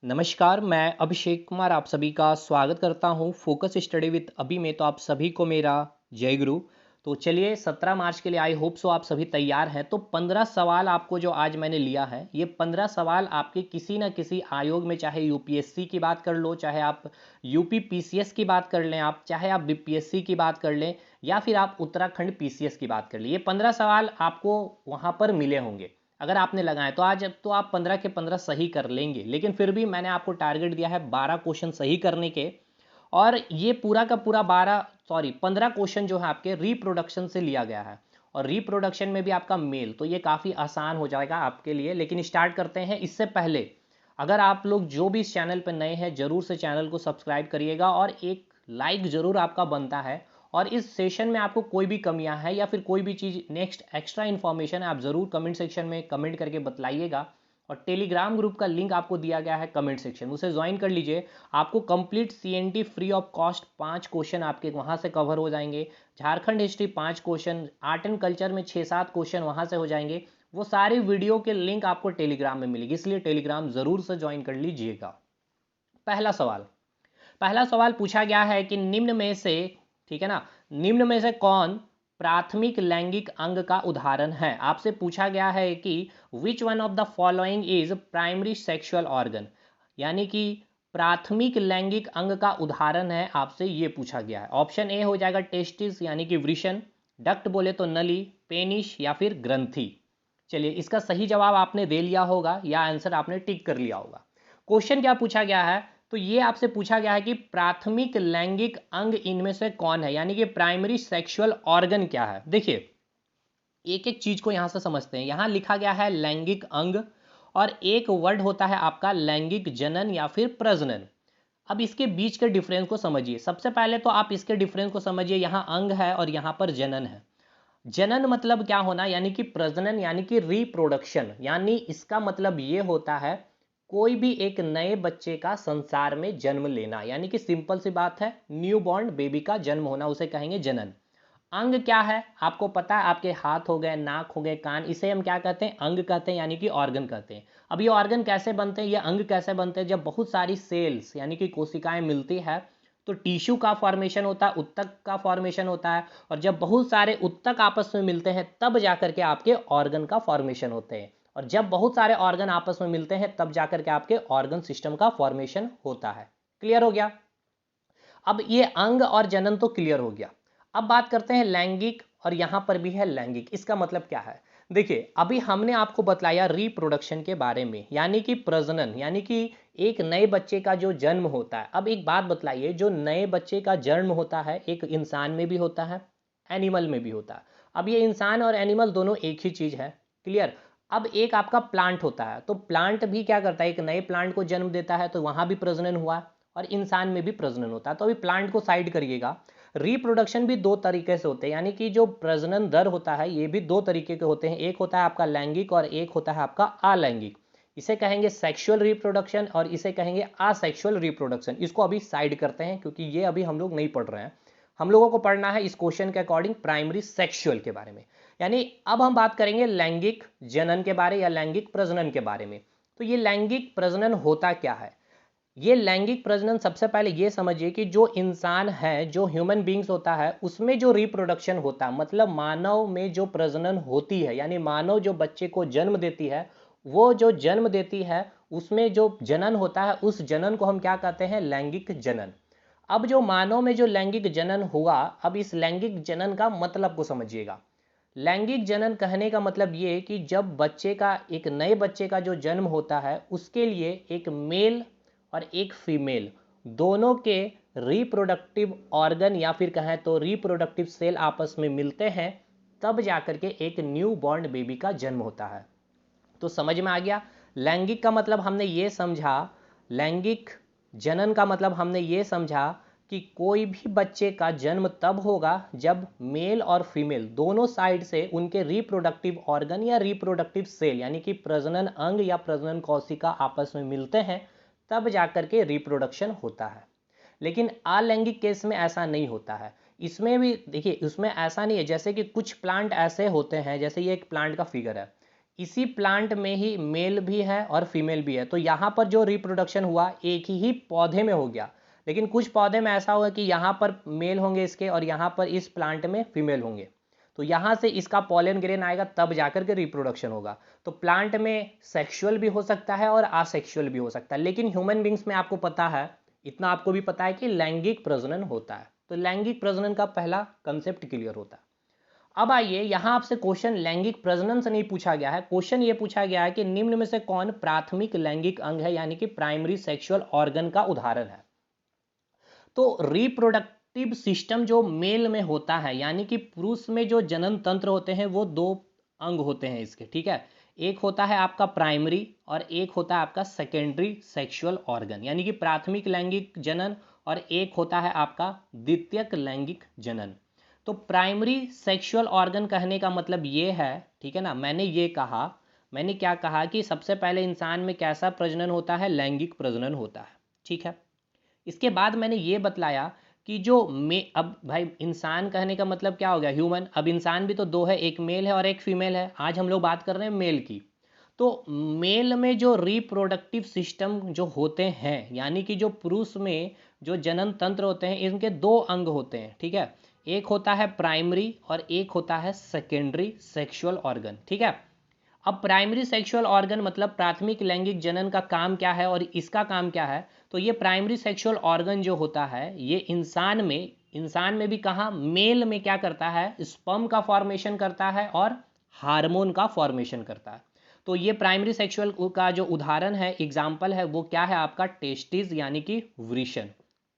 नमस्कार, मैं अभिषेक कुमार आप सभी का स्वागत करता हूँ फोकस स्टडी विद अभी में। तो आप सभी को मेरा जय गुरु। तो चलिए 17 मार्च के लिए आई होप सो आप सभी तैयार हैं। तो 15 सवाल आपको जो आज मैंने लिया है, ये 15 सवाल आपके किसी न किसी आयोग में, चाहे यूपीएससी की बात कर लो, चाहे आप यूपी पीसीएस की बात कर लें, आप चाहे आप बीपीएससी की बात कर लें, या फिर आप उत्तराखंड पीसीएस की बात कर लें, ये 15 सवाल आपको वहाँ पर मिले होंगे। अगर आपने लगाए तो आज तो आप 15 के 15 सही कर लेंगे, लेकिन फिर भी मैंने आपको टारगेट दिया है 12 क्वेश्चन सही करने के। और ये पूरा का पूरा 15 क्वेश्चन जो है आपके रिप्रोडक्शन से लिया गया है, और रिप्रोडक्शन में भी आपका मेल, तो ये काफ़ी आसान हो जाएगा आपके लिए। लेकिन स्टार्ट करते हैं। इससे पहले अगर आप लोग जो भी इस चैनल पर नए हैं, ज़रूर से चैनल को सब्सक्राइब करिएगा और एक लाइक ज़रूर आपका बनता है। और इस सेशन में आपको कोई भी कमियां हैं या फिर कोई भी चीज़ नेक्स्ट एक्स्ट्रा इन्फॉर्मेशन है, आप ज़रूर कमेंट सेक्शन में कमेंट करके बतलाइएगा। और टेलीग्राम ग्रुप का लिंक आपको दिया गया है कमेंट सेक्शन, उसे ज्वाइन कर लीजिए। आपको complete CNT free of cost 5 question आपके वहाँ से कवर हो जाएंगे। Jharkhand history 5 question, art and culture में 6-7 क्वेश्चन वहाँ से हो जाएंगे। वो सारे वीडियो के लिंक आपको टेलीग्राम में मिलेगी, इसलिए टेलीग्राम ज़रूर से ज्वाइन कर लीजिएगा। पहला सवाल पूछा गया है कि निम्न में से, ठीक है ना, निम्न में से कौन प्राथमिक लैंगिक अंग का उदाहरण है। आपसे पूछा गया है कि which one of the following is primary sexual organ, यानी कि प्राथमिक लैंगिक अंग का उदाहरण है, आपसे ये पूछा गया है। ऑप्शन ए हो जाएगा टेस्टिस यानी कि वृषण, डक्ट बोले तो नली, पेनिस या फिर ग्रंथि। चलिए, इसका सही जवाब आपने दे लिया होगा या आंसर आपने टिक कर लिया होगा। क्वेश्चन क्या पूछा गया है, तो ये आपसे पूछा गया है कि प्राथमिक लैंगिक अंग इनमें से कौन है, यानी कि प्राइमरी सेक्सुअल ऑर्गन क्या है। देखिए, एक एक चीज को यहां से समझते हैं। यहां लिखा गया है लैंगिक अंग, और एक वर्ड होता है आपका लैंगिक जनन या फिर प्रजनन। अब इसके बीच के डिफरेंस को समझिए। सबसे पहले तो आप इसके डिफरेंस को समझिए। यहाँ अंग है और यहाँ पर जनन है। जनन मतलब क्या होना, यानी कि प्रजनन यानी कि रिप्रोडक्शन, यानी इसका मतलब ये होता है कोई भी एक नए बच्चे का संसार में जन्म लेना, यानी कि सिंपल सी बात है, न्यू बॉर्न बेबी का जन्म होना, उसे कहेंगे जनन। अंग क्या है आपको पता है, आपके हाथ हो गए, नाक हो गए, कान, इसे हम क्या कहते हैं, अंग कहते हैं, यानी कि ऑर्गन कहते हैं। अब ये ऑर्गन कैसे बनते हैं, ये अंग कैसे बनते हैं, जब बहुत सारी सेल्स यानी कि कोशिकाएं मिलती है तो टिश्यू का फॉर्मेशन होता है, उत्तक का फॉर्मेशन होता है। और जब बहुत सारे उत्तक आपस में मिलते हैं तब जाकर के आपके ऑर्गन का फॉर्मेशन होते हैं। और जब बहुत सारे ऑर्गन आपस में मिलते हैं तब जाकर के आपके ऑर्गन सिस्टम का फॉर्मेशन होता है। क्लियर हो गया। अब ये अंग और जनन तो क्लियर हो गया। अब बात करते हैं लैंगिक, और यहां पर भी है लैंगिक। इसका मतलब क्या है, देखिए अभी हमने आपको बतलाया रिप्रोडक्शन के बारे में, यानी कि प्रजनन, यानी कि एक नए बच्चे का जो जन्म होता है। अब एक बात बतलाइए, जो नए बच्चे का जन्म होता है एक इंसान में भी होता है, एनिमल में भी होता है। अब ये इंसान और एनिमल दोनों एक ही चीज है। क्लियर। अब एक आपका प्लांट होता है, तो प्लांट भी क्या करता है, एक नए प्लांट को जन्म देता है, तो वहां भी प्रजनन हुआ, और इंसान में भी प्रजनन होता है। तो अभी प्लांट को साइड करिएगा। रिप्रोडक्शन भी दो तरीके से होते हैं, यानी कि जो प्रजनन दर होता है ये भी दो तरीके के होते हैं। एक होता है आपका लैंगिक और एक होता है आपका अलैंगिक। इसे कहेंगे सेक्सुअल रिप्रोडक्शन और इसे कहेंगे असेक्सुअल रिप्रोडक्शन। इसको अभी साइड करते हैं क्योंकि ये अभी हम लोग नहीं पढ़ रहे हैं। हम लोगों को पढ़ना है इस क्वेश्चन के अकॉर्डिंग प्राइमरी सेक्सुअल के बारे में। यानी अब हम बात करेंगे लैंगिक जनन के बारे या लैंगिक प्रजनन के बारे में। तो ये लैंगिक प्रजनन होता क्या है, ये लैंगिक प्रजनन सबसे पहले ये समझिए कि जो इंसान है, जो ह्यूमन बींग्स होता है, उसमें जो रिप्रोडक्शन होता है, मतलब मानव में जो प्रजनन होती है, यानी मानव जो बच्चे को जन्म देती है, वो जो जन्म देती है उसमें जो जनन होता है, उस जनन को हम क्या कहते हैं, लैंगिक जनन। अब जो मानव में जो लैंगिक जनन हुआ, अब इस लैंगिक जनन का मतलब को समझिएगा। लैंगिक जनन कहने का मतलब ये कि जब बच्चे का, एक नए बच्चे का जो जन्म होता है, उसके लिए एक मेल और एक फीमेल दोनों के रिप्रोडक्टिव ऑर्गन या फिर कहें तो रिप्रोडक्टिव सेल आपस में मिलते हैं, तब जाकर के एक न्यू बॉर्न बेबी का जन्म होता है। तो समझ में आ गया। लैंगिक का मतलब हमने ये समझा, लैंगिक जनन का मतलब हमने ये समझा कि कोई भी बच्चे का जन्म तब होगा जब मेल और फीमेल दोनों साइड से उनके रिप्रोडक्टिव ऑर्गन या रिप्रोडक्टिव सेल यानी कि प्रजनन अंग या प्रजनन कोशिका आपस में मिलते हैं, तब जाकर के रिप्रोडक्शन होता है। लेकिन अलैंगिक केस में ऐसा नहीं होता है। इसमें भी देखिए, उसमें ऐसा नहीं है, जैसे कि कुछ प्लांट ऐसे होते हैं, जैसे ये एक प्लांट का फिगर है इसी प्लांट में ही मेल भी है और फीमेल भी है, तो यहाँ पर जो रिप्रोडक्शन हुआ एक ही पौधे में हो गया, लेकिन कुछ पौधे में ऐसा हुआ कि यहाँ पर मेल होंगे इसके और यहाँ पर इस प्लांट में फीमेल होंगे, तो यहाँ से इसका पॉलन ग्रेन आएगा तब जाकर के रिप्रोडक्शन होगा। तो प्लांट में सेक्सुअल भी हो सकता है और असेक्सुअल भी हो सकता है, लेकिन ह्यूमन बींग्स में आपको पता है, इतना आपको भी पता है कि लैंगिक प्रजनन होता है। तो लैंगिक प्रजनन का पहला कंसेप्ट क्लियर होता है। अब आइए, यहां आपसे क्वेश्चन लैंगिक प्रजनन से नहीं पूछा गया है, क्वेश्चन ये पूछा गया है कि निम्न में से कौन प्राथमिक लैंगिक अंग है, यानी कि प्राइमरी सेक्सुअल ऑर्गन का उदाहरण है। तो रिप्रोडक्टिव सिस्टम जो मेल में होता है, यानी कि पुरुष में जो जनन तंत्र होते हैं वो दो अंग होते हैं इसके, ठीक है। एक होता है आपका प्राइमरी और एक होता है आपका सेकेंडरी सेक्सुअल ऑर्गन, यानी कि प्राथमिक लैंगिक जनन, और एक होता है आपका द्वितीयक लैंगिक जनन। तो प्राइमरी सेक्सुअल ऑर्गन कहने का मतलब ये है, ठीक है ना, मैंने क्या कहा कि सबसे पहले इंसान में कैसा प्रजनन होता है, लैंगिक प्रजनन होता है, ठीक है। इसके बाद मैंने ये बतलाया कि अब भाई इंसान कहने का मतलब क्या हो गया, ह्यूमन। अब इंसान भी तो दो है, एक मेल है और एक फीमेल है, आज हम लोग बात कर रहे हैं मेल की। तो मेल में जो रिप्रोडक्टिव सिस्टम जो होते हैं, यानी कि जो पुरुष में जो जनन तंत्र होते हैं, इनके दो अंग होते हैं, ठीक है। एक होता है प्राइमरी और एक होता है सेकेंडरी सेक्सुअल ऑर्गन, ठीक है। अब प्राइमरी सेक्सुअल ऑर्गन मतलब प्राथमिक लैंगिक जनन का काम क्या है और इसका काम क्या है। तो ये प्राइमरी सेक्सुअल ऑर्गन जो होता है ये इंसान में भी कहाँ, मेल में क्या करता है, स्पर्म का फॉर्मेशन करता है और हार्मोन का फॉर्मेशन करता है। तो ये प्राइमरी सेक्सुअल का जो उदाहरण है, एग्जाम्पल है, वो क्या है आपका टेस्टिस यानी कि वृषण।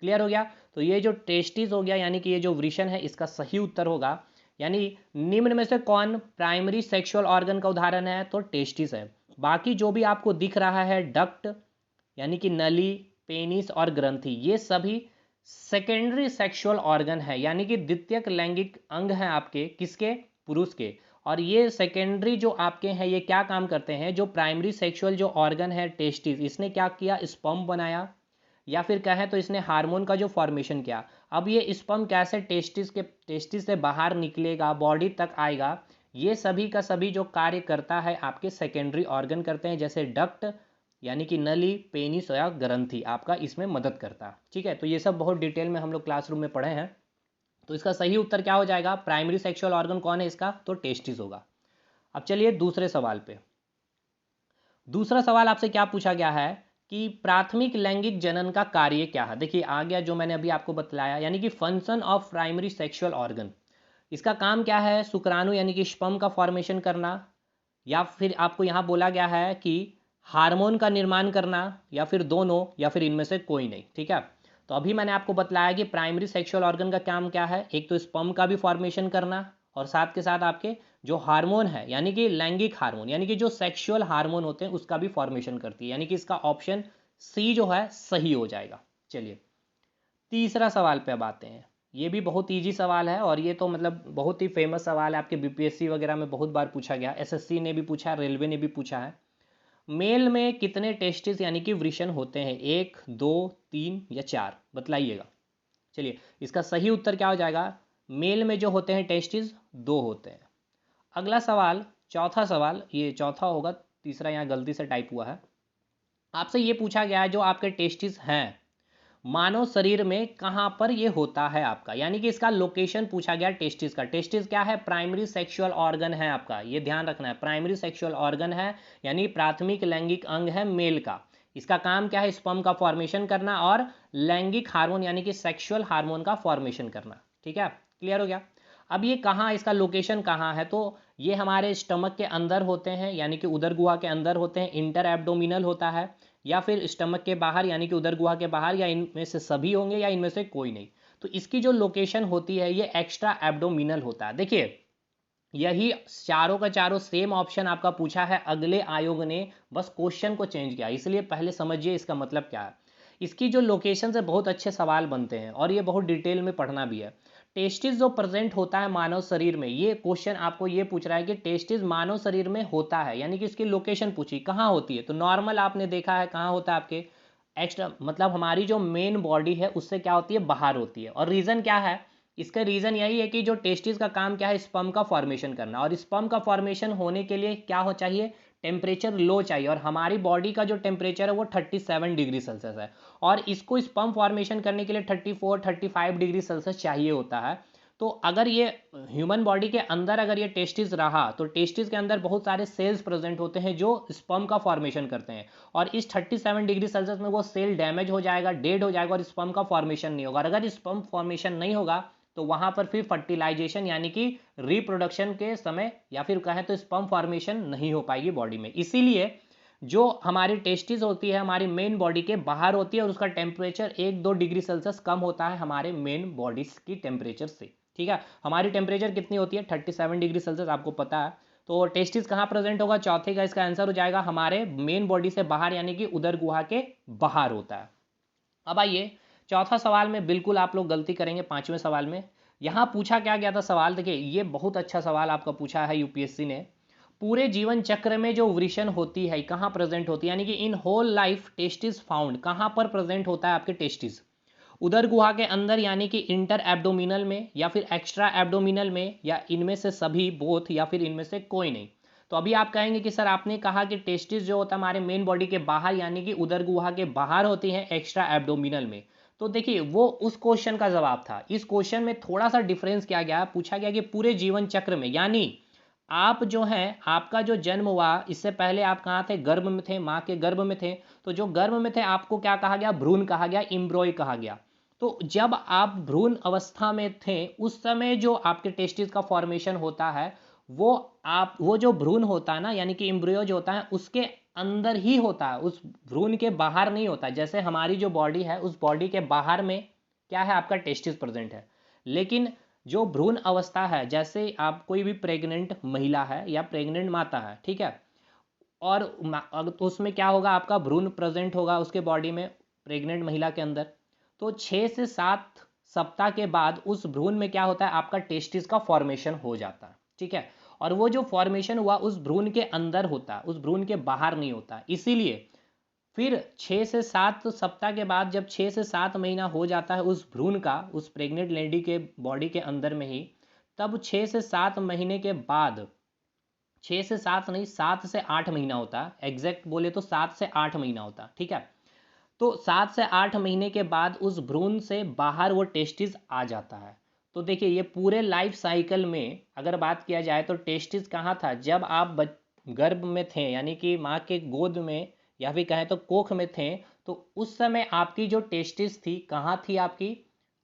क्लियर हो गया। तो ये जो टेस्टिस हो गया यानी कि ये जो वृषण है, इसका सही उत्तर होगा, यानी निम्न में से कौन प्राइमरी सेक्सुअल ऑर्गन का उदाहरण है, तो टेस्टिस है। बाकी जो भी आपको दिख रहा है, डक्ट यानी कि नली, पेनिस और ग्रंथि, ये सभी सेकेंडरी सेक्सुअल ऑर्गन है, यानी कि द्वितीयक लैंगिक अंग हैं आपके, किसके, पुरुष के। और ये सेकेंडरी जो आपके हैं ये क्या काम करते हैं, जो प्राइमरी सेक्सुअल जो ऑर्गन है टेस्टिस, इसने क्या किया, स्पर्म बनाया, या फिर कहें तो इसने हार्मोन का जो फॉर्मेशन किया। अब ये स्पर्म कैसे टेस्टिस से बाहर निकलेगा, बॉडी तक आएगा, ये सभी का सभी जो कार्य करता है आपके सेकेंडरी ऑर्गन करते हैं, जैसे डक्ट यानी कि नली, पेनिस या ग्रंथि आपका इसमें मदद करता है, ठीक है। तो ये सब बहुत डिटेल में हम लोग क्लासरूम में पढ़े हैं। तो इसका सही उत्तर क्या हो जाएगा, प्राइमरी सेक्सुअल ऑर्गन कौन है इसका, तो टेस्टिस होगा। अब चलिए दूसरे सवाल पे। दूसरा सवाल आपसे क्या पूछा गया है कि प्राथमिक लैंगिक जनन का कार्य क्या है। देखिए आ गया जो मैंने अभी आपको बतलाया, यानी कि function of primary sexual organ, इसका काम क्या है, शुक्राणु यानी कि स्पर्म का फॉर्मेशन करना, या फिर आपको यहाँ बोला गया है कि हार्मोन का निर्माण करना, या फिर दोनों, या फिर इनमें से कोई नहीं, ठीक है। तो अभी मैंने आपको बतलाया कि प्राइमरी सेक्सुअल ऑर्गन का काम क्या है, एक तो स्पर्म का भी फॉर्मेशन करना और साथ के साथ आपके जो हार्मोन है यानी कि लैंगिक हार्मोन यानी कि जो सेक्सुअल हार्मोन होते हैं उसका भी फॉर्मेशन करती है, यानी कि इसका ऑप्शन सी जो है सही हो जाएगा। चलिए तीसरा सवाल पे अब आते हैं। ये भी बहुत इजी सवाल है और ये तो मतलब बहुत ही फेमस सवाल है, आपके बीपीएससी वगैरह में बहुत बार पूछा गया, एसएससी ने भी पूछा है, रेलवे ने भी पूछा है। मेल में कितने टेस्टिस यानी कि वृषण होते हैं, 1, 2, 3 या 4, बतलाइएगा। चलिए इसका सही उत्तर क्या हो जाएगा, मेल में जो होते हैं टेस्टिस 2 होते हैं। अगला सवाल, चौथा सवाल, ये चौथा होगा, तीसरा यहाँ गलती से टाइप हुआ है। आपसे ये पूछा गया है जो आपके टेस्टिस हैं मानव शरीर में कहाँ पर ये होता है आपका, यानी कि इसका लोकेशन पूछा गया टेस्टिस का। टेस्टिस क्या है, प्राइमरी सेक्सुअल ऑर्गन है आपका, ये ध्यान रखना है, प्राइमरी सेक्सुअल ऑर्गन है, यानी प्राथमिक लैंगिक अंग है मेल का। इसका काम क्या है, स्पर्म का फॉर्मेशन करना और लैंगिक हार्मोन यानी कि सेक्सुअल हार्मोन का फॉर्मेशन करना, ठीक है। क्लियर हो गया। अब ये कहाँ, इसका लोकेशन कहाँ है, तो ये हमारे स्टमक के अंदर होते हैं, यानी कि उदर गुहा के अंदर होते हैं, इंटर एब्डोमिनल होता है, या फिर स्टमक के बाहर यानी कि उदर गुहा के बाहर, या इनमें से सभी होंगे या इनमें से कोई नहीं। तो इसकी जो लोकेशन होती है ये एक्स्ट्रा एब्डोमिनल होता है। देखिए यही चारों का चारों सेम ऑप्शन आपका पूछा है, अगले आयोग ने बस क्वेश्चन को चेंज किया, इसलिए पहले समझिए इसका मतलब क्या है। इसकी जो लोकेशन से बहुत अच्छे सवाल बनते हैं और ये बहुत डिटेल में पढ़ना भी है। टेस्टिस जो प्रेजेंट होता है मानव शरीर में, ये क्वेश्चन आपको ये पूछ रहा है कि टेस्टिस मानव शरीर में होता है, यानी कि इसकी लोकेशन पूछी कहाँ होती है। तो नॉर्मल आपने देखा है कहाँ होता है, आपके एक्स्ट्रा मतलब हमारी जो मेन बॉडी है उससे क्या होती है, बाहर होती है। और रीज़न क्या है, इसका रीज़न यही है कि जो टेस्टिस का काम क्या है, स्पर्म का फॉर्मेशन करना, और स्पर्म का फॉर्मेशन होने के लिए क्या हो चाहिए, टेम्परेचर लो चाहिए, और हमारी बॉडी का जो टेम्परेचर है वो 37 डिग्री सेल्सियस है, और इसको स्पर्म फॉर्मेशन करने के लिए 34-35 डिग्री सेल्सियस चाहिए होता है। तो अगर ये ह्यूमन बॉडी के अंदर अगर ये टेस्टिस रहा तो टेस्टिस के अंदर बहुत सारे सेल्स प्रेजेंट होते हैं जो स्पर्म का फॉर्मेशन करते हैं, और इस 37 डिग्री सेल्सियस में वो सेल डैमेज हो जाएगा, डेड हो जाएगा, और स्पर्म का फॉर्मेशन नहीं होगा। और अगर स्पर्म फॉर्मेशन नहीं होगा तो वहां पर फिर फर्टिलाइजेशन यानी कि रिप्रोडक्शन के समय या फिर कहें तो स्पर्म फॉर्मेशन नहीं हो पाएगी बॉडी में। इसीलिए जो हमारी टेस्टिस होती है हमारी मेन बॉडी के बाहर होती है, और उसका टेम्परेचर 1-2 डिग्री सेल्सियस कम होता है हमारे मेन बॉडी की टेम्परेचर से। ठीक है, हमारी टेम्परेचर कितनी होती है, 37 डिग्री सेल्सियस, आपको पता है। तो टेस्टिस कहाँ प्रेजेंट होगा, चौथे का इसका आंसर हो जाएगा हमारे मेन बॉडी से बाहर यानी कि उदर गुहा के बाहर होता है। अब आइए चौथा सवाल में बिल्कुल आप लोग गलती करेंगे। पांचवें सवाल में यहाँ पूछा क्या गया था सवाल, देखिए ये बहुत अच्छा सवाल आपका पूछा है यूपीएससी ने। पूरे जीवन चक्र में जो वृषण होती है कहाँ प्रेजेंट होती है, यानी कि in whole life testis found, कहाँ पर प्रेजेंट होता है आपके टेस्टिस, उदर गुहा के अंदर यानी कि इंटर एब्डोमिनल में, या फिर एक्स्ट्रा एब्डोमिनल में, या इनमें से सभी, बोथ, या फिर इनमें से कोई नहीं। तो अभी आप कहेंगे कि सर आपने कहा कि टेस्टिस जो होता है हमारे मेन बॉडी के बाहर यानी कि उदर गुहा के बाहर होती हैं एक्स्ट्रा एब्डोमिनल में। तो देखिए वो उस क्वेश्चन का जवाब था। इस क्वेश्चन में थोड़ा सा डिफरेंस किया गया, पूछा गया कि पूरे जीवन चक्र में, यानी आप जो हैं आपका जो जन्म हुआ इससे पहले आप कहाँ थे, गर्भ में थे, माँ के गर्भ में थे। तो जो गर्भ में थे आपको क्या कहा गया, भ्रूण कहा गया, इम्ब्रॉय कहा गया। तो जब आप भ्रूण अवस्था में थे उस समय जो आपके टेस्टिस का फॉर्मेशन होता है वो जो भ्रूण होता है ना यानी कि इम्ब्रियो जो होता है उसके अंदर ही होता है, उस भ्रूण के बाहर नहीं होता। जैसे हमारी जो बॉडी है उस बॉडी के बाहर में क्या है, आपका टेस्टिस प्रेजेंट है। लेकिन जो भ्रूण अवस्था है, जैसे आप कोई भी प्रेग्नेंट महिला है या प्रेग्नेंट माता है, ठीक है, और तो उसमें क्या होगा, आपका भ्रूण प्रेजेंट होगा उसके बॉडी में, प्रेग्नेंट महिला के अंदर। तो 6 से 7 सप्ताह के बाद उस भ्रूण में क्या होता है, आपका टेस्टिस का फॉर्मेशन हो जाता है। ठीक है, और वो जो फॉर्मेशन हुआ उस भ्रूण के अंदर होता है, उस भ्रूण के बाहर नहीं होता। इसीलिए फिर 6 से 7 सप्ताह के बाद जब 6 से 7 महीना हो जाता है उस भ्रूण का उस प्रेग्नेंट लेडी के बॉडी के अंदर में ही, तब 6 से 7 महीने के बाद, 6 से 7 नहीं 7 से 8 महीना होता है, एग्जैक्ट बोले तो 7 से 8 महीना होता है। ठीक है, तो 7 से 8 महीने के बाद उस भ्रूण से बाहर वो टेस्टिस आ जाता है। तो देखिए ये पूरे लाइफ साइकिल में अगर बात किया जाए तो टेस्टिस कहाँ था, जब आप गर्भ में थे यानी कि माँ के गोद में या फिर कहें तो कोख में थे, तो उस समय आपकी जो टेस्टिस थी कहाँ थी, आपकी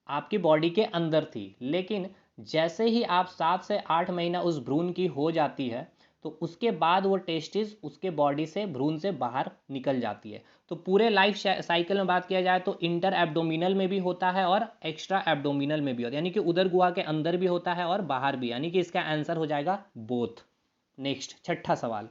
आपकी बॉडी के अंदर थी। लेकिन जैसे ही आप 7 से 8 महीना उस भ्रूण की हो जाती है तो उसके बाद वो टेस्टिस उसके बॉडी से भ्रूण से बाहर निकल जाती है। तो पूरे लाइफ साइकिल में बात किया जाए तो इंटर एब्डोमिनल में भी होता है और एक्स्ट्रा एब्डोमिनल में भी होता है, यानी कि उदर गुहा के अंदर भी होता है और बाहर भी, यानी कि इसका आंसर हो जाएगा बोथ। नेक्स्ट छठा सवाल,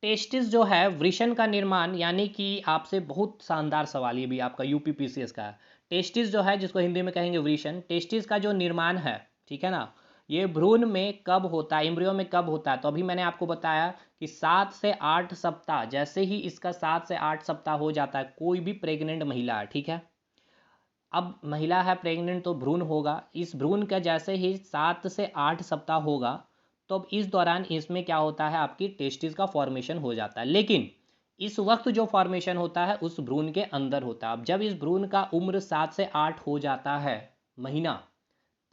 टेस्टिस जो है वृषण का निर्माण, यानी कि आपसे बहुत शानदार सवाल ये भी आपका यूपीपीसीएस का है। टेस्टिस जो है जिसको हिंदी में कहेंगे वृषण, टेस्टिस का जो निर्माण है, ठीक है ना, ये भ्रूण में कब होता है, एम्ब्रियो में कब होता है। तो अभी मैंने आपको बताया कि 7 से 8 सप्ताह, जैसे ही इसका 7 से 8 सप्ताह हो जाता है, कोई भी प्रेग्नेंट महिला है, ठीक है, अब महिला है प्रेग्नेंट तो भ्रूण होगा, इस भ्रूण का जैसे ही 7 से 8 सप्ताह होगा तो अब इस दौरान इसमें क्या होता है, आपकी टेस्टिस का फॉर्मेशन हो जाता है। लेकिन इस वक्त जो फॉर्मेशन होता है उस भ्रूण के अंदर होता है। अब जब इस भ्रूण का उम्र 7 से 8 हो जाता है महीना,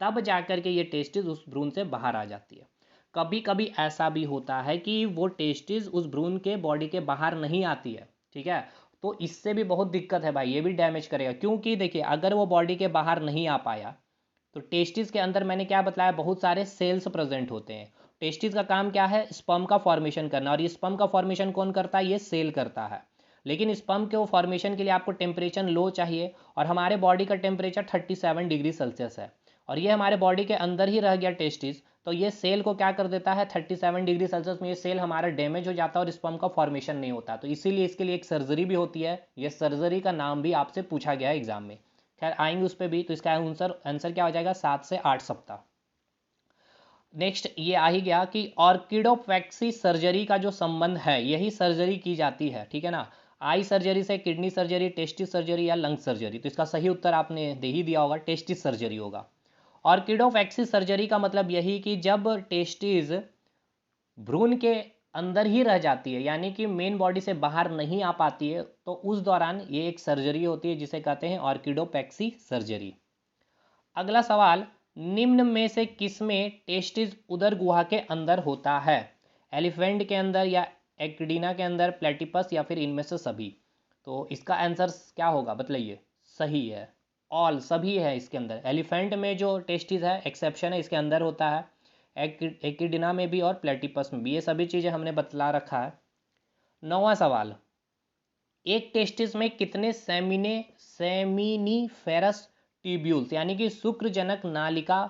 तब जाकर के ये टेस्टिस उस भ्रूण से बाहर आ जाती है। कभी कभी ऐसा भी होता है कि वो टेस्टिस उस भ्रूण के बॉडी के बाहर नहीं आती है, ठीक है, तो इससे भी बहुत दिक्कत है भाई, ये भी डैमेज करेगा। क्योंकि देखिए अगर वो बॉडी के बाहर नहीं आ पाया तो टेस्टिस के अंदर मैंने क्या बताया, बहुत सारे सेल्स प्रेजेंट होते हैं। टेस्टिस का काम क्या है, स्पर्म का फॉर्मेशन करना, और ये स्पर्म का फॉर्मेशन कौन करता है, ये सेल करता है। लेकिन स्पर्म के वो फॉर्मेशन के लिए आपको टेम्परेचर लो चाहिए, और हमारे बॉडी का टेम्परेचर 37 डिग्री सेल्सियस है, और ये हमारे बॉडी के अंदर ही रह गया टेस्टिस, तो ये सेल को क्या कर देता है, 37 डिग्री सेल्सियस में ये सेल हमारा डैमेज हो जाता है और स्पर्म का फॉर्मेशन नहीं होता। तो इसीलिए इसके लिए एक सर्जरी भी होती है, ये सर्जरी का नाम भी आपसे पूछा गया है एग्जाम में, खैर आएंगे उस पर भी। तो इसका आंसर क्या हो जाएगा, 7 से 8 सप्ताह। नेक्स्ट ये आ ही गया कि ऑर्किडोप्लेक्सी सर्जरी का जो संबंध है, यही सर्जरी की जाती है, ठीक है ना, आई सर्जरी से, किडनी सर्जरी, टेस्टिस सर्जरी या लंग सर्जरी। तो इसका सही उत्तर आपने दे ही दिया होगा, टेस्टिस सर्जरी होगा। ऑर्किडोपैक्सी सर्जरी का मतलब यही कि जब टेस्टिस भ्रूण के अंदर ही रह जाती है, यानी कि मेन बॉडी से बाहर नहीं आ पाती है, तो उस दौरान ये एक सर्जरी होती है जिसे कहते हैं ऑर्किडोपैक्सी सर्जरी। अगला सवाल, निम्न में से किसमें टेस्टिस उदर गुहा के अंदर होता है? एलिफेंट के अंदर, या एक्डिना के अंदर, प्लेटिपस, या फिर इनमें से सभी? तो इसका आंसर क्या होगा बताइए? सही है, ऑल, सभी है इसके अंदर। एलिफेंट में जो टेस्टिस है एक्सेप्शन है, इसके अंदर होता है, एक्डिना में भी और प्लेटिपस में भी, ये सभी चीज़ें हमने बतला रखा है। 9वां सवाल, एक टेस्टिस में कितने सेमिनिफेरस ट्यूब्यूल्स यानी कि शुक्रजनक नालिका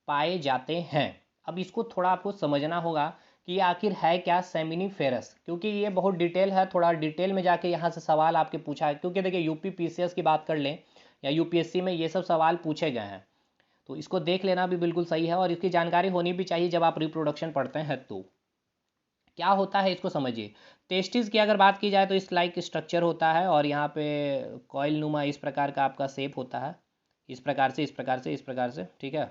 पाए जाते हैं? अब इसको थोड़ा आपको समझना होगा कि ये आखिर है क्या सेमिनिफेरस, क्योंकि ये बहुत डिटेल है, थोड़ा डिटेल में जाके यहाँ से सवाल आपके पूछा है, क्योंकि देखिए यूपी पीसीएस की बात कर लें या यूपीएससी में ये सब सवाल पूछे गए हैं, तो इसको देख लेना भी बिल्कुल सही है, और इसकी जानकारी होनी भी चाहिए जब आप रिप्रोडक्शन पढ़ते हैं। तो क्या होता है इसको समझिए। टेस्टिस की अगर बात की जाए तो इस लाइक स्ट्रक्चर होता है, और यहाँ पे कॉइल नुमा इस प्रकार का आपका शेप होता है, इस प्रकार से, इस प्रकार से, इस प्रकार से, ठीक है।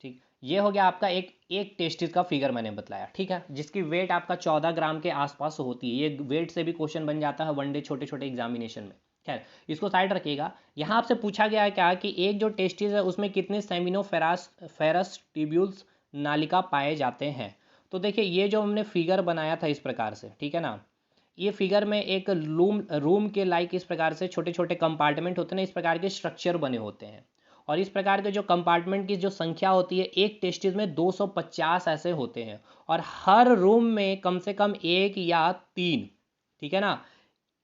ठीक, ये हो गया आपका एक टेस्टिस का फिगर मैंने बताया, ठीक है, जिसकी वेट आपका 14 ग्राम के आसपास होती है। ये वेट से भी क्वेश्चन बन जाता है वनडे छोटे छोटे एग्जामिनेशन में। खैर, इसको साइड रखिएगा। यहाँ आपसे पूछा गया है क्या कि एक जो टेस्टिस है उसमें कितने फेरस ट्यूब्यूल्स नालिका पाए जाते हैं? तो देखिए ये जो हमने फिगर बनाया था इस प्रकार से, ठीक है ना, ये फिगर में एक रूम के लाइक इस प्रकार से छोटे छोटे कंपार्टमेंट होते हैं ना, इस प्रकार के स्ट्रक्चर बने होते हैं, और इस प्रकार के जो कंपार्टमेंट की जो संख्या होती है एक टेस्टिस में 250 ऐसे होते हैं, और हर रूम में कम से कम एक या तीन, ठीक है ना,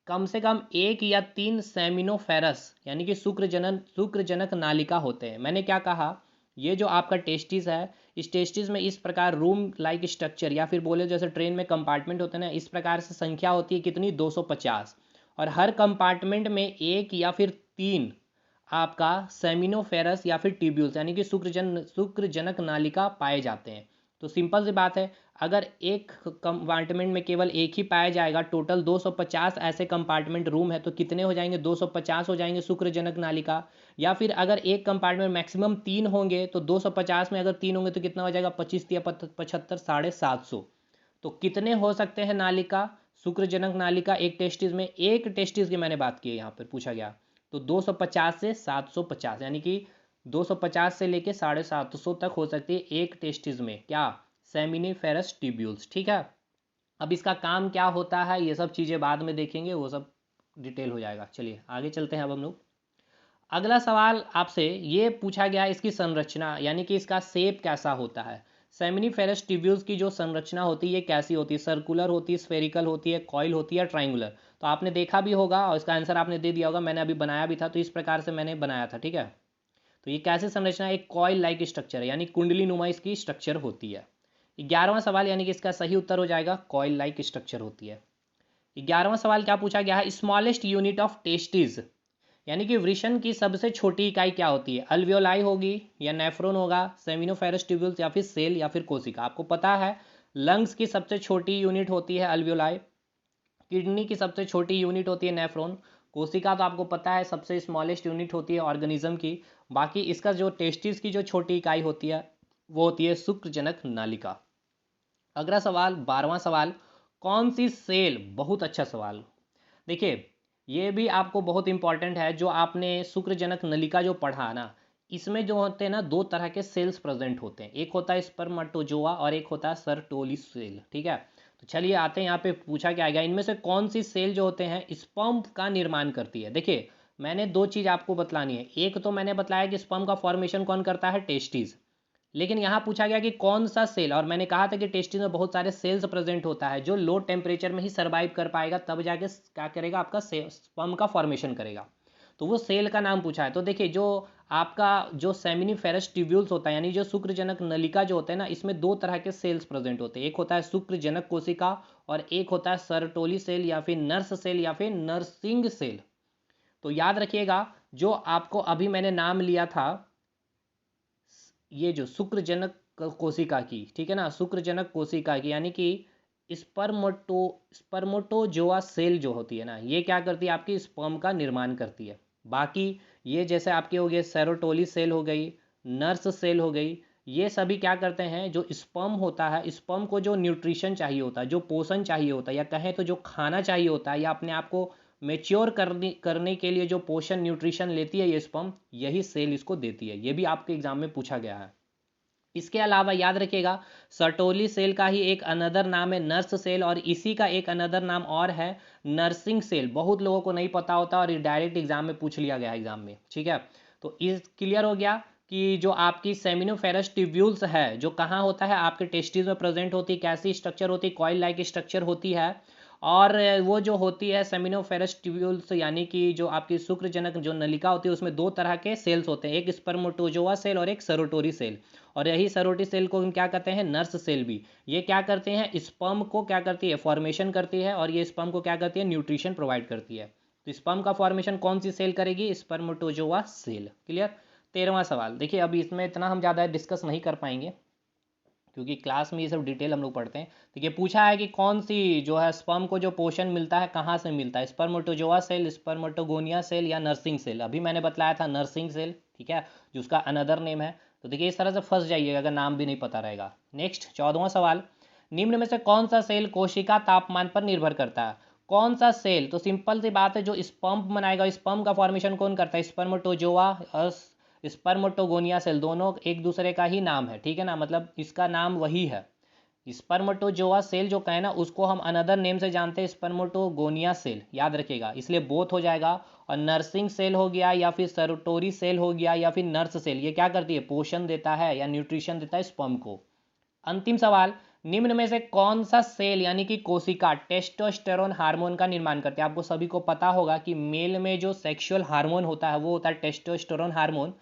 कम से कम एक या तीन सेमिनोफेरस यानी कि शुक्रजनक नालिका होते हैं। मैंने क्या कहा, ये जो आपका टेस्टिस है, इस टेस्टिस में इस प्रकार रूम लाइक स्ट्रक्चर, या फिर बोले जैसे ट्रेन में कंपार्टमेंट होते हैं ना, इस प्रकार से संख्या होती है कितनी? 250, और हर कंपार्टमेंट में एक या फिर तीन आपका सेमिनोफेरस या फिर ट्यूब्यूल्स यानी कि शुक्रजनक नालिका पाए जाते हैं। तो सिंपल सी बात है, अगर एक कंपार्टमेंट में केवल एक ही पाया जाएगा, टोटल 250 ऐसे कंपार्टमेंट रूम है, तो कितने हो जाएंगे? 250 हो जाएंगे शुक्रजनक नालिका। या फिर अगर एक कंपार्टमेंट मैक्सिमम 3 होंगे, तो 250 में अगर 3 होंगे तो कितना हो जाएगा? 25 या 75, 750। तो कितने हो सकते हैं नालिका, शुक्रजनक नालिका एक टेस्टिस में? एक टेस्टिस की मैंने बात की है, यहाँ पर पूछा गया, तो 250 से 750, यानी कि 250 से लेके 750 तक हो सकती है एक टेस्टिस में, क्या? सेमिनिफेरस ट्यूब्यूल्स, ठीक है। अब इसका काम क्या होता है ये सब चीज़ें बाद में देखेंगे, वो सब डिटेल हो जाएगा। चलिए आगे चलते हैं अब हम लोग। अगला सवाल आपसे ये पूछा गया, इसकी संरचना यानी कि इसका शेप कैसा होता है? सेमिनिफेरस ट्यूब्यूल्स की जो संरचना होती है ये कैसी होती है? सर्कुलर होती है, स्फेरिकल होती है, कॉइल होती है, ट्राइंगुलर? तो आपने देखा भी होगा और इसका आंसर आपने दे दिया होगा, मैंने अभी बनाया भी था, तो इस प्रकार से मैंने बनाया था, ठीक है। तो ये कैसे संरचना? एक कॉइल लाइक स्ट्रक्चर है, यानी कुंडली नुमा इसकी स्ट्रक्चर होती है। 11वां सवाल, यानी कि इसका सही उत्तर हो जाएगा कॉइल लाइक स्ट्रक्चर होती है। 11वां सवाल क्या पूछा गया है? स्मॉलेस्ट यूनिट ऑफ टेस्टिस यानी कि वृषण की सबसे छोटी इकाई क्या होती है? अल्वियोलाई होगी, या नेफ्रॉन होगा, सेमिनोफेरस ट्यूब्यूल्स, या फिर सेल, या फिर कोशिका? आपको पता है लंग्स की सबसे छोटी यूनिट होती है अल्वियोलाई, किडनी की सबसे छोटी यूनिट होती है नेफ्रॉन, कोशिका तो आपको पता है सबसे स्मॉलेस्ट यूनिट होती है ऑर्गेनिज्म की। बाकी इसका जो टेस्टिस की जो छोटी इकाई होती है वो होती है शुक्रजनक नालिका। अगला सवाल, 12वां सवाल, कौन सी सेल, बहुत अच्छा सवाल, देखिए ये भी आपको बहुत इंपॉर्टेंट है, जो आपने शुक्रजनक नलिका जो पढ़ा ना, इसमें जो होते हैं ना दो तरह के सेल्स प्रेजेंट होते हैं, एक होता है स्पर्मेटोजोआ और एक होता है सर्टोली सेल, ठीक है। तो चलिए आते हैं यहाँ पे पूछा क्या गया, इनमें से कौन सी सेल जो होते हैं स्पर्म का निर्माण करती है? देखिए मैंने दो चीज़ आपको बतलानी है, एक तो मैंने बताया कि स्पर्म का फॉर्मेशन कौन करता है? टेस्टिस। लेकिन यहाँ पूछा गया कि कौन सा सेल, और मैंने कहा था कि टेस्टिस में बहुत सारे सेल्स प्रेजेंट होता है जो लो टेम्परेचर में ही सर्वाइव कर पाएगा, तब जाके क्या करेगा? आपका स्पर्म का फॉर्मेशन करेगा। तो वो सेल का नाम पूछा है। तो देखिए जो आपका जो सेमिनिफेरस ट्यूब्यूल्स होता है यानी जो शुक्रजनक नलिका जो होता है ना, इसमें दो तरह के सेल्स प्रेजेंट होते हैं, एक होता है शुक्रजनक कोशिका और एक होता है सर्टोली सेल या फिर नर्स सेल या फिर नर्सिंग सेल। तो याद रखिएगा जो आपको अभी मैंने नाम लिया था, ये जो शुक्रजनक कोशिका की, ठीक है ना, शुक्रजनक कोशिका की यानी कि स्पर्मोटोजोआ सेल जो होती है ना, ये क्या करती है? आपकी स्पर्म का निर्माण करती है। बाकी ये जैसे आपके हो गए सेरोटोली सेल हो गई, नर्स सेल हो गई, ये सभी क्या करते हैं, जो स्पर्म होता है, स्पर्म को जो न्यूट्रिशन चाहिए होता है, जो पोषण चाहिए होता है, या कहें तो जो खाना चाहिए होता है, या अपने आप को मेच्योर करने के लिए जो पोषण न्यूट्रिशन लेती है ये स्पर्म, यही सेल इसको देती है। ये भी आपके एग्जाम में पूछा गया है। इसके अलावा याद रखिएगा, सर्टोली सेल का ही एक अनदर नाम है नर्स सेल, और इसी का एक अनदर नाम और है नर्सिंग सेल। बहुत लोगों को नहीं पता होता और ये डायरेक्ट एग्जाम में पूछ लिया गया एग्जाम में, ठीक है। तो इस क्लियर हो गया कि जो आपकी सेमिनोफेरस ट्यूब्यूल्स है, जो कहाँ होता है, आपके टेस्टिस में प्रेजेंट होती है, कैसी स्ट्रक्चर होती है, कॉइल लाइक स्ट्रक्चर होती है। और वो जो होती है सेमिनोफेरस ट्यूब्यूल्स, यानी कि जो आपकी शुक्रजनक जो नलिका होती है, उसमें दो तरह के सेल्स होते हैं, एक स्पर्मेटोजोआ सेल और एक सेरोटोरी सेल। और यही सेरोटी सेल को हम क्या कहते हैं, नर्स सेल भी। ये क्या करते हैं, स्पर्म को क्या करती है, फॉर्मेशन करती है, और ये स्पर्म को क्या करती है, न्यूट्रिशन प्रोवाइड करती है। तो स्पर्म का फॉर्मेशन कौन सी सेल करेगी, स्पर्मेटोजोआ सेल। क्लियर। 13वां सवाल देखिए, अभी इसमें इतना हम ज़्यादा डिस्कस नहीं कर पाएंगे क्योंकि क्लास में ये सब डिटेल हम लोग पढ़ते हैं। देखिए पूछा है कि कौन सी जो है स्पर्म को जो पोषण मिलता है कहाँ से मिलता है, स्पर्मेटोजोआ सेल, स्पर्मेटोगोनिया सेल, या नर्सिंग सेल। अभी मैंने बताया था नर्सिंग सेल, ठीक है, जो उसका अनदर नेम है। तो देखिए इस तरह से फंस जाइएगा अगर नाम भी नहीं पता रहेगा। नेक्स्ट 14वां सवाल, निम्न में से कौन सा सेल कोशिका तापमान पर निर्भर करता है। कौन सा सेल, तो सिंपल सी बात है, जो स्पर्म बनाएगा, स्पर्म का फॉर्मेशन कौन करता है, स्पर्मेटोजोआ और स्पर्मेटोगोनिया सेल, दोनों एक दूसरे का ही नाम है, ठीक है ना, मतलब इसका नाम वही है। स्पर्मेटोजोआ सेल जो कहे ना, उसको हम अनदर नेम से जानते हैं स्पर्मेटोगोनिया सेल, याद रखिएगा, इसलिए बोथ हो जाएगा। और नर्सिंग सेल हो गया, या फिर सेरोटोरी सेल हो गया, या फिर नर्स सेल, ये क्या करती है, पोषण देता है या न्यूट्रिशन देता है स्पर्म को। अंतिम सवाल, निम्न में से कौन सा सेल यानी कि कोशिका टेस्टोस्टेरोन हार्मोन का निर्माण करती है। आपको सभी को पता होगा कि मेल में जो सेक्सुअल हार्मोन होता है वो होता है टेस्टोस्टेरोन हार्मोन।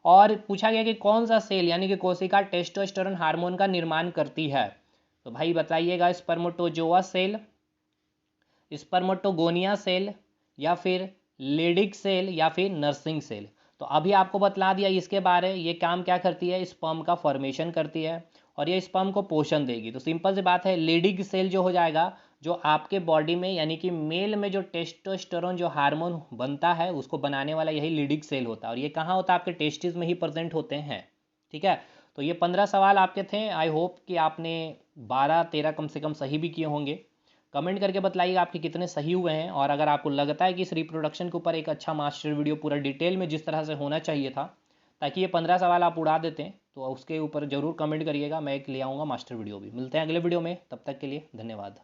और पूछा गया कि कौन सा सेल यानी कि कोशिका टेस्टोस्टेरोन हार्मोन का निर्माण करती है। तो भाई बताइएगा, स्पर्मेटोजोआ सेल, स्पर्मेटोगोनिया सेल, या फिर लेडिक सेल, या फिर नर्सिंग सेल। तो अभी आपको बतला दिया इसके बारे, ये काम क्या करती है, स्पर्म का फॉर्मेशन करती है और ये स्पर्म को पोषण देगी। तो सिंपल सी बात है, लेडिक सेल जो हो जाएगा, जो आपके बॉडी में यानी कि मेल में जो टेस्टोस्टेरोन जो हार्मोन बनता है उसको बनाने वाला यही लीडिक सेल होता है, और ये कहाँ होता है, आपके टेस्टिस में ही प्रेजेंट होते हैं, ठीक है। तो ये 15 सवाल आपके थे। आई होप कि आपने 12-13 कम से कम सही भी किए होंगे। कमेंट करके बताइएगा आपके कितने सही हुए हैं, और अगर आपको लगता है कि इस रिप्रोडक्शन के ऊपर एक अच्छा मास्टर वीडियो पूरा डिटेल में जिस तरह से होना चाहिए था, ताकि ये 15 सवाल आप उड़ा देते हैं, तो उसके ऊपर ज़रूर कमेंट करिएगा, मैं एक ले आऊँगा मास्टर वीडियो भी। मिलते हैं अगले वीडियो में, तब तक के लिए धन्यवाद।